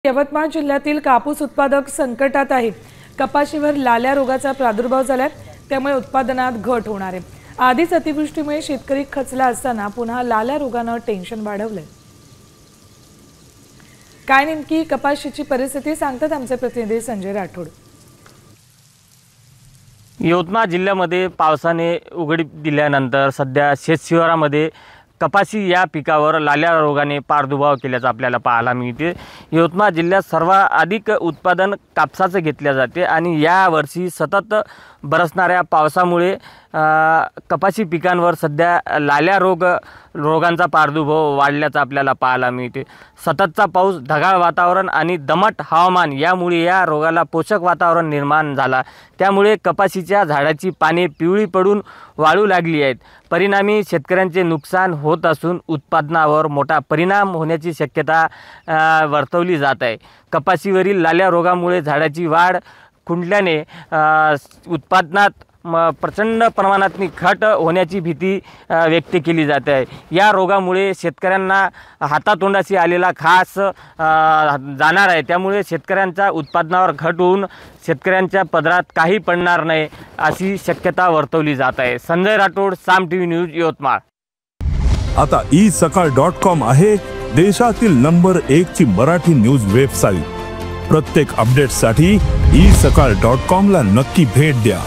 यवतमाळ जिल्ह्यातील कापूस उत्पादक संकटात आहे। कपाशीवर लाल्या रोगाचा प्रादुर्भाव झालाय, त्यामुळे उत्पादनात घट होणार आहे। आधीच अतिवृष्टीमुळे शेतकरी खचला असताना पुन्हा लाल्या रोगाने टेन्शन वाढवले। काय नेमकी कपाशीची परिस्थिती सांगतात आमचे प्रतिनिधी संजय राठोड। यवतमाळ जिल्ह्यामध्ये पावसाने उघडीप दिल्यानंतर सध्या शेतशिवारामध्ये कपाशी या पिकावर लाल्या रोगाने प्रादुर्भाव केल्याचं आपल्याला पाहायला मिळते। यवतमाळ जिल्ह्यात सर्वाधिक उत्पादन कापसाचं घेतले जाते आणि या वर्षी सतत बरसणाऱ्या पावसामुळे कपाशी पिकांवर सध्या लाल्या रोगांचा प्रादुर्भाव वाढल्याचं आपल्याला पाहायला मिळते। सततचा पाऊस, ढगाळ वातावरण आणि दमट हवामान यामुळे या रोगाला पोषक वातावरण निर्माण झाला, त्यामुळे कपाशीच्या झाडाची पाने पिवळी पडून वाळू लागली आहेत। परिणामी शेतकऱ्यांचे नुकसान होत असून उत्पादनावर मोठा परिणाम होण्याची शक्यता वर्तवली जात आहे। कपाशीवरील लाल्या रोगामुळे झाडाची वाढ खुंटल्याने उत्पादनात प्रचंड प्रमाणात घट होण्याची भीती व्यक्त केली जाते आहे। या रोगामुळे शेतकऱ्यांना हातातोंडाशी आलेला घास जाणार आहे, त्यामुळे शेतकऱ्यांच्या उत्पादनावर घट होऊन शेतकऱ्यांच्या पदरात काही पडणार नाही अशी शक्यता वर्तवली जात आहे। संजय राठोड, साम टीव्ही न्यूज, यवतमाळ। आता isakal.com आहे देशातील नंबर 1 ची मराठी न्यूज वेबसाईट। प्रत्येक अपडेटसाठी isakal.com ला नक्की भेट द्या।